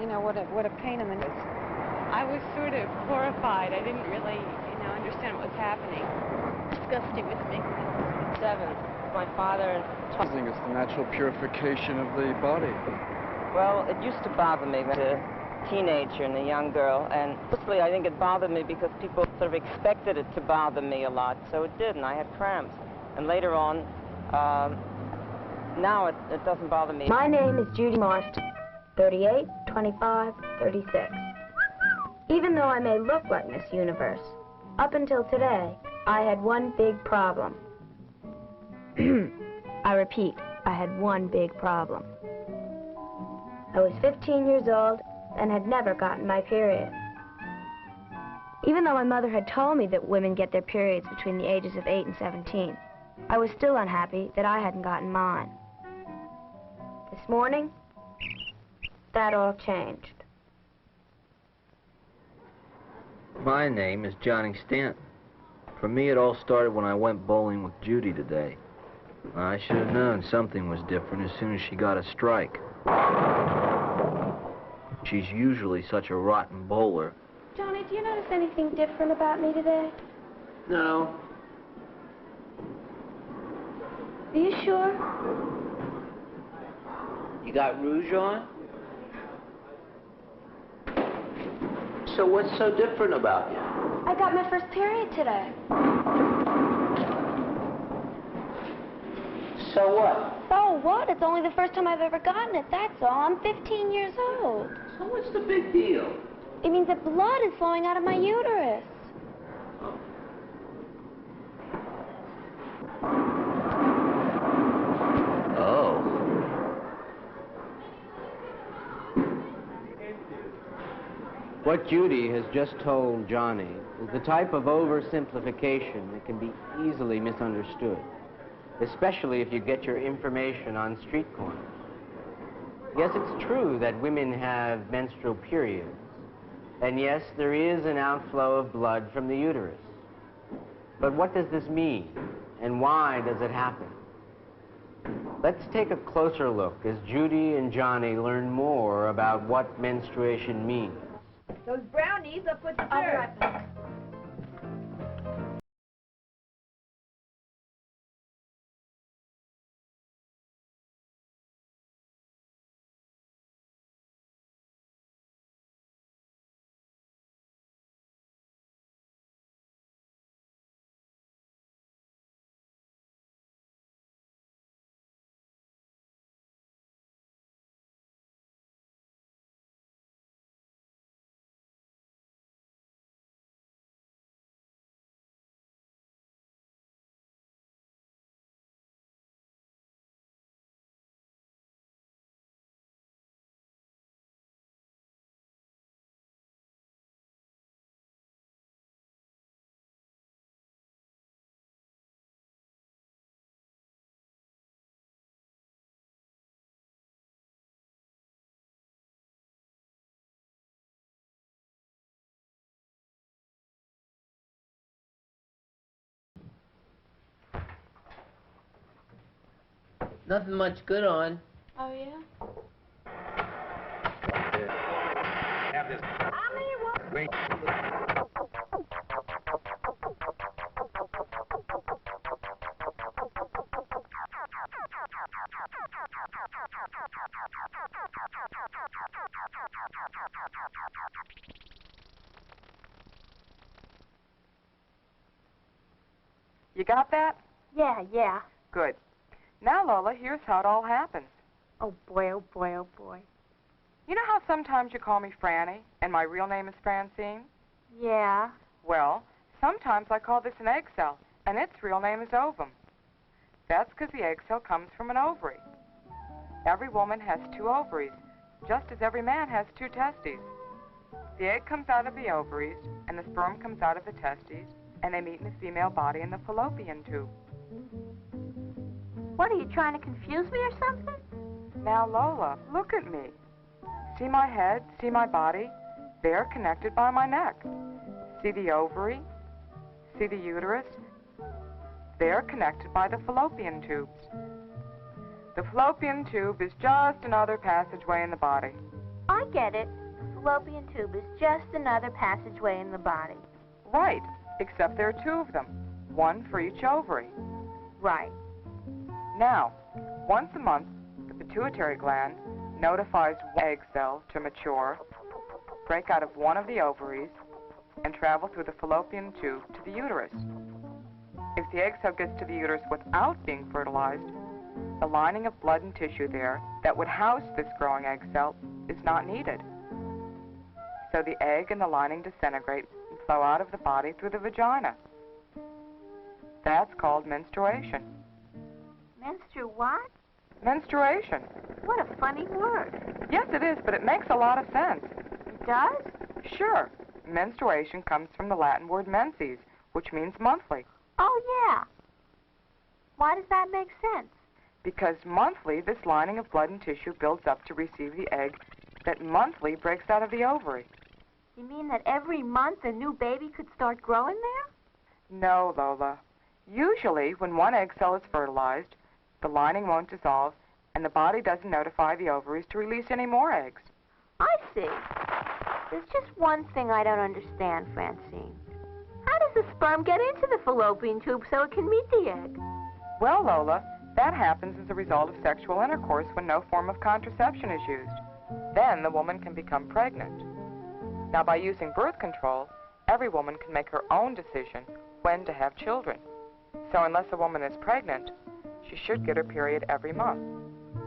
you know, what a pain in the neck. I was sort of horrified. I didn't really, you know, understand what was happening. Disgusting with me. 7. My father and... I think it's the natural purification of the body. Well, it used to bother me as a teenager and a young girl, and mostly I think it bothered me because people sort of expected it to bother me a lot, so it did, and I had cramps. And later on, now it doesn't bother me. My name is Judy Marston, 38, 25, 36. Even though I may look like Miss Universe, up until today, I had one big problem. I repeat, I had one big problem. I was 15 years old and had never gotten my period. Even though my mother had told me that women get their periods between the ages of 8 and 17, I was still unhappy that I hadn't gotten mine. This morning, that all changed. My name is Johnny Stanton. For me, it all started when I went bowling with Judy today. I should have known something was different as soon as she got a strike. She's usually such a rotten bowler. Johnny, do you notice anything different about me today? No. Are you sure? You got rouge on? So what's so different about you? I got my first period today. So what? So what? It's only the first time I've ever gotten it, that's all. I'm 15 years old. So what's the big deal? It means that blood is flowing out of my uterus. Oh. What Judy has just told Johnny is the type of oversimplification that can be easily misunderstood, especially if you get your information on street corners. Yes, it's true that women have menstrual periods, and yes, there is an outflow of blood from the uterus. But what does this mean, and why does it happen? Let's take a closer look as Judy and Johnny learn more about what menstruation means. Those brownies up with the I'll be right back. Nothing much good on. Oh, yeah? Have this. Wait. You got that? Yeah. Good. Now, Lola, here's how it all happens. Oh, boy, oh, boy, oh, boy. You know how sometimes you call me Franny, and my real name is Francine? Yeah. Well, sometimes I call this an egg cell, and its real name is ovum. That's because the egg cell comes from an ovary. Every woman has 2 ovaries, just as every man has 2 testes. The egg comes out of the ovaries, and the sperm comes out of the testes, and they meet in the female body in the fallopian tube. What, are you trying to confuse me or something? Now, Lola, look at me. See my head, see my body? They're connected by my neck. See the ovary? See the uterus? They're connected by the fallopian tubes. The fallopian tube is just another passageway in the body. I get it. The fallopian tube is just another passageway in the body. Right, except there are two of them, one for each ovary. Right. Now, once a month, the pituitary gland notifies one egg cell to mature, break out of one of the ovaries, and travel through the fallopian tube to the uterus. If the egg cell gets to the uterus without being fertilized, the lining of blood and tissue there that would house this growing egg cell is not needed. So the egg and the lining disintegrate and flow out of the body through the vagina. That's called menstruation. What? Menstruation. What a funny word. Yes, it is, but it makes a lot of sense. It does? Sure. Menstruation comes from the Latin word menses, which means monthly. Oh, yeah. Why does that make sense? Because monthly, this lining of blood and tissue builds up to receive the egg that monthly breaks out of the ovary. You mean that every month a new baby could start growing there? No, Lola. Usually, when one egg cell is fertilized, the lining won't dissolve, and the body doesn't notify the ovaries to release any more eggs. I see. There's just one thing I don't understand, Francine. How does the sperm get into the fallopian tube so it can meet the egg? Well, Lola, that happens as a result of sexual intercourse when no form of contraception is used. Then the woman can become pregnant. Now, by using birth control, every woman can make her own decision when to have children. So unless a woman is pregnant, she should get her period every month.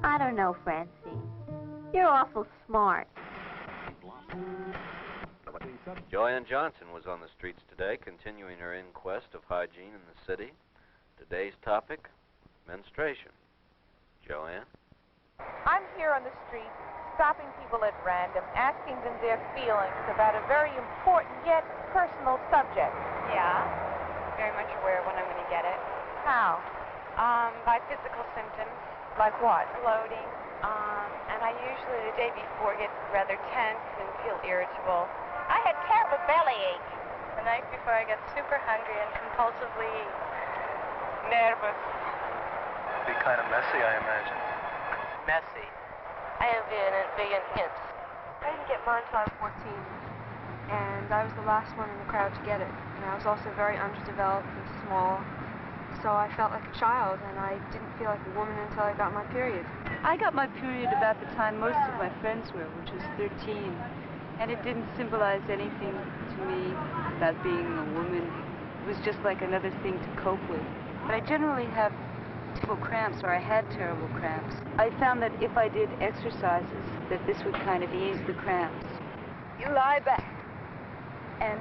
I don't know, Francine. You're awful smart. Joanne Johnson was on the streets today, continuing her inquest of hygiene in the city. Today's topic, menstruation. Joanne? I'm here on the street, stopping people at random, asking them their feelings about a very important yet personal subject. Yeah, very much aware of when I'm going to get it. How? By physical symptoms, Like what? bloating, and I usually the day before get rather tense and feel irritable. I had terrible bellyache. The night before I get super hungry and compulsively nervous. Be kind of messy, I imagine. Messy. I have vegan hips. I didn't get mine until I was 14, and I was the last one in the crowd to get it. And I was also very underdeveloped and small, so I felt like a child, and I didn't feel like a woman until I got my period. I got my period about the time most of my friends were, which was 13, and it didn't symbolize anything to me about being a woman. It was just like another thing to cope with. But I generally have terrible cramps, or I had terrible cramps. I found that if I did exercises, that this would kind of ease the cramps. You lie back, and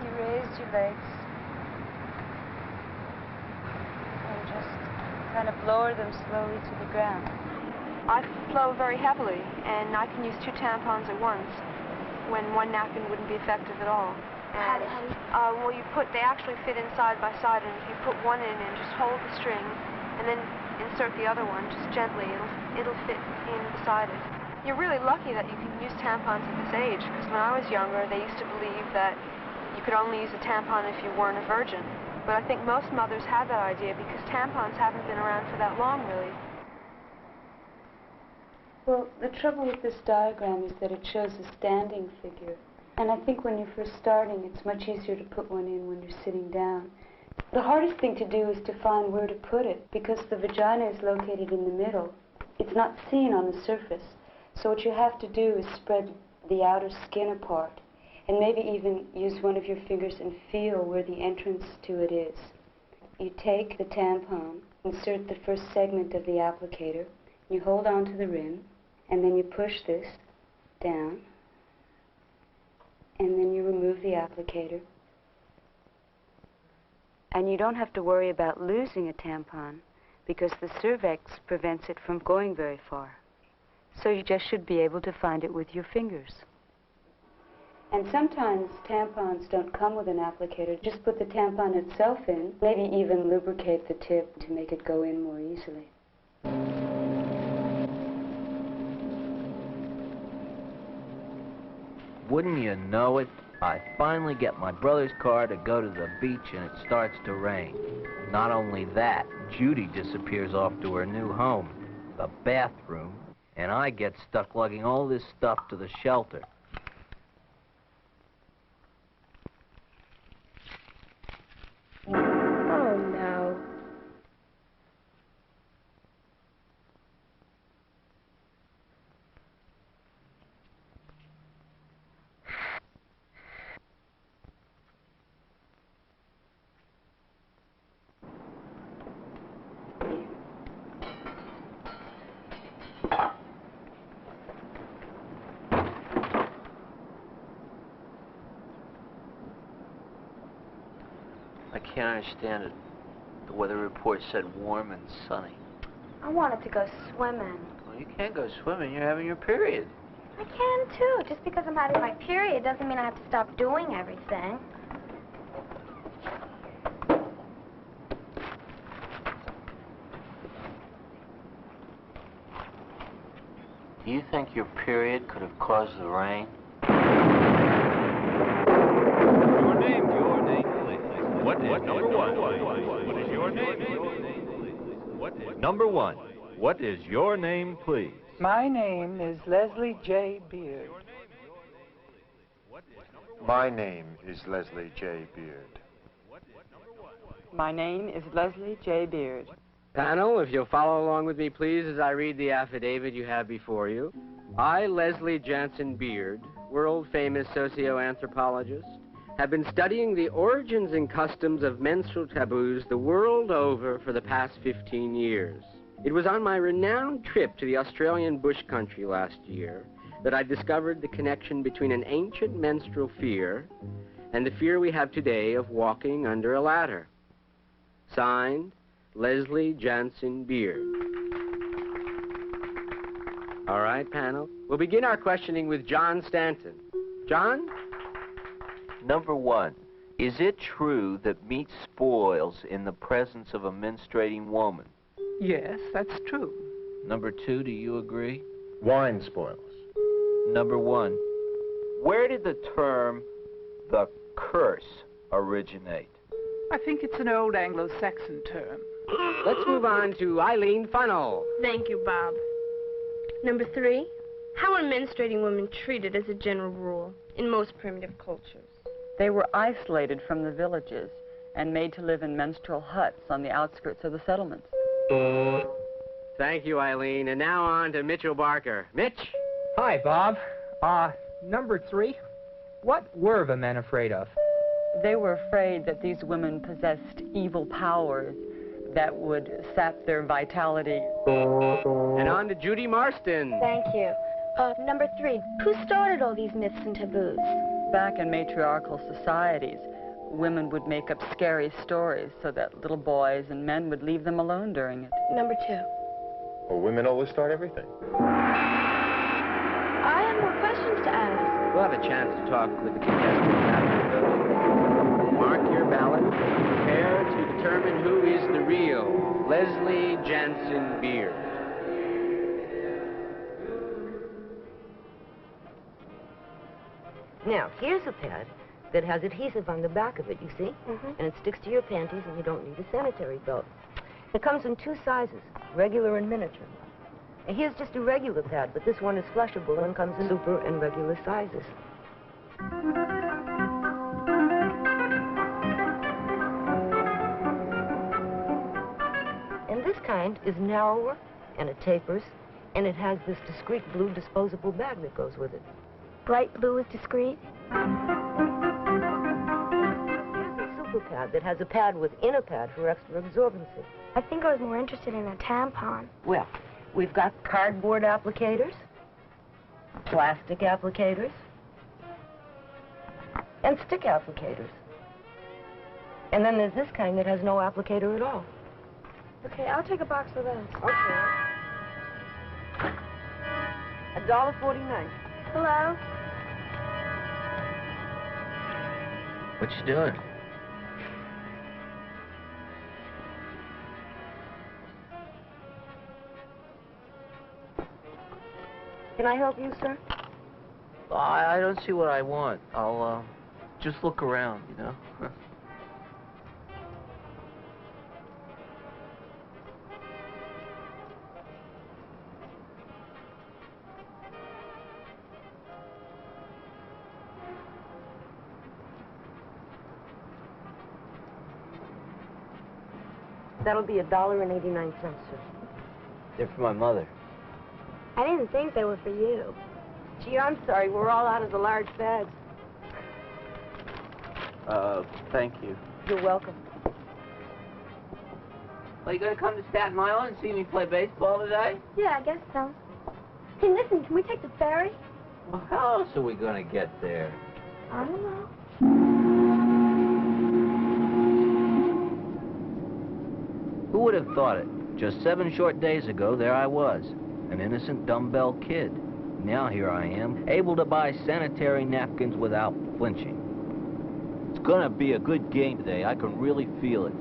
you raise your legs, and just kind of lower them slowly to the ground. I flow very heavily, and I can use 2 tampons at once, when one napkin wouldn't be effective at all. And, well, they actually fit in side by side, and if you put one in and just hold the string, and then insert the other one just gently, it'll fit in beside it. You're really lucky that you can use tampons at this age, because when I was younger, they used to believe that you could only use a tampon if you weren't a virgin. But I think most mothers had that idea because tampons haven't been around for that long, really. Well, the trouble with this diagram is that it shows a standing figure. And I think when you're first starting, it's much easier to put one in when you're sitting down. The hardest thing to do is to find where to put it, because the vagina is located in the middle. It's not seen on the surface. So what you have to do is spread the outer skin apart, and maybe even use one of your fingers and feel where the entrance to it is. You take the tampon, insert the first segment of the applicator, you hold on to the rim, and then you push this down, and then you remove the applicator. And you don't have to worry about losing a tampon, because the cervix prevents it from going very far. So you just should be able to find it with your fingers. And sometimes tampons don't come with an applicator. Just put the tampon itself in, maybe even lubricate the tip to make it go in more easily. Wouldn't you know it? I finally get my brother's car to go to the beach and it starts to rain. Not only that, Judy disappears off to her new home, the bathroom, and I get stuck lugging all this stuff to the shelter. Oh, no. I can't understand it. The weather report said warm and sunny. I wanted to go swimming. Well, you can't go swimming. You're having your period. I can, too. Just because I'm having my period doesn't mean I have to stop doing everything. Do you think your period could have caused the rain? Your name, please. What is number one? What is your name, please? What is number one? What is your name, please? My name is Leslie J. Beard. My name is Leslie J. Beard. My name is Leslie J. Beard. Panel, if you'll follow along with me, please, as I read the affidavit you have before you. I, Leslie Jansen Beard, world-famous socioanthropologist, have been studying the origins and customs of menstrual taboos the world over for the past 15 years. It was on my renowned trip to the Australian bush country last year that I discovered the connection between an ancient menstrual fear and the fear we have today of walking under a ladder. Signed, Leslie Jansen Beard. All right, panel. We'll begin our questioning with John Stanton. John? Number one, is it true that meat spoils in the presence of a menstruating woman? Yes, that's true. Number two, do you agree? Wine spoils. Number one, where did the term the curse originate? I think it's an old Anglo-Saxon term. Let's move on to Eileen Funnell. Thank you, Bob. Number 3, how are menstruating women treated as a general rule in most primitive cultures? They were isolated from the villages and made to live in menstrual huts on the outskirts of the settlements. Thank you, Eileen. And now on to Mitchell Barker. Mitch? Hi, Bob. Number 3, what were the men afraid of? They were afraid that these women possessed evil powers that would sap their vitality. And on to Judy Marston. Thank you. Number 3, who started all these myths and taboos? Back in matriarchal societies, women would make up scary stories so that little boys and men would leave them alone during it. Number 2. Well, women always start everything. I have more questions to ask. We'll have a chance to talk with the contestants after the vote. Mark your ballot. Prepare to determine who is the real Leslie Jansen Beard. Now, here's a pad that has adhesive on the back of it, you see? And it sticks to your panties, and you don't need a sanitary belt. It comes in 2 sizes, regular and miniature. And here's just a regular pad, but this one is flushable and comes in super and regular sizes. And this kind is narrower, and it tapers, and it has this discreet blue disposable bag that goes with it. Bright blue is discreet? Here's a super pad that has a pad within a pad for extra absorbency. I think I was more interested in a tampon. Well, we've got cardboard applicators, plastic applicators, and stick applicators. And then there's this kind that has no applicator at all. Okay, I'll take a box of those. Okay. $1.49. Hello? What you doing? Can I help you, sir? I don't see what I want. I'll just look around, you know. That'll be $1.89, sir. They're for my mother. I didn't think they were for you. Gee, I'm sorry. We're all out of the large bags. Thank you. You're welcome. Well, you gonna come to Staten Island and see me play baseball today? Yeah, I guess so. Hey, listen, can we take the ferry? Well, how else are we gonna get there? I don't know. Who would have thought it? Just 7 short days ago, there I was, an innocent dumbbell kid. Now here I am, able to buy sanitary napkins without flinching. It's gonna be a good game today. I can really feel it.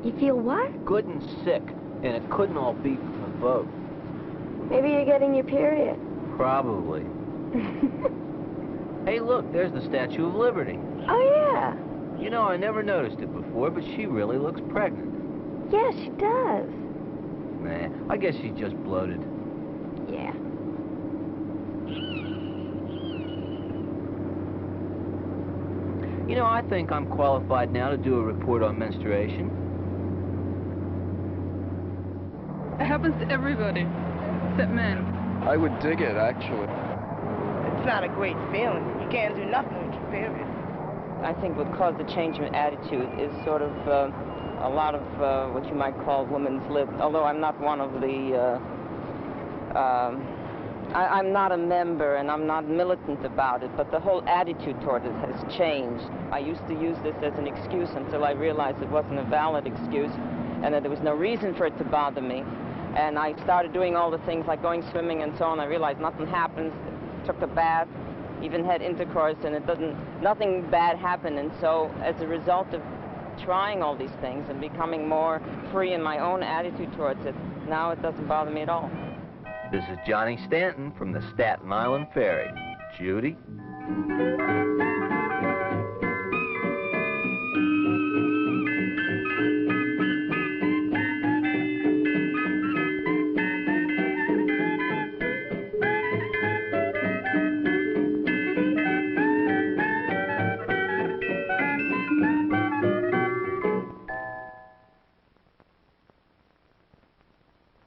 You feel what? Good and sick, and it couldn't all be from the boat. Maybe you're getting your period. Probably. Hey, look, there's the Statue of Liberty. Oh, yeah. You know, I never noticed it before, but she really looks pregnant. Yeah, she does. Nah, I guess she's just bloated. Yeah. You know, I think I'm qualified now to do a report on menstruation. It happens to everybody, except men. I would dig it, actually. It's not a great feeling. You can't do nothing with your period. I think what caused the change in attitude is sort of a lot of what you might call women's lib, although I'm not one of the, I'm not a member and I'm not militant about it, but the whole attitude toward it has changed. I used to use this as an excuse until I realized it wasn't a valid excuse and that there was no reason for it to bother me. And I started doing all the things like going swimming and so on. I realized nothing happens. Took a bath, even had intercourse, and nothing bad happened. And so as a result of trying all these things and becoming more free in my own attitude towards it, now it doesn't bother me at all. This is Johnny Stanton from the Staten Island Ferry. Judy?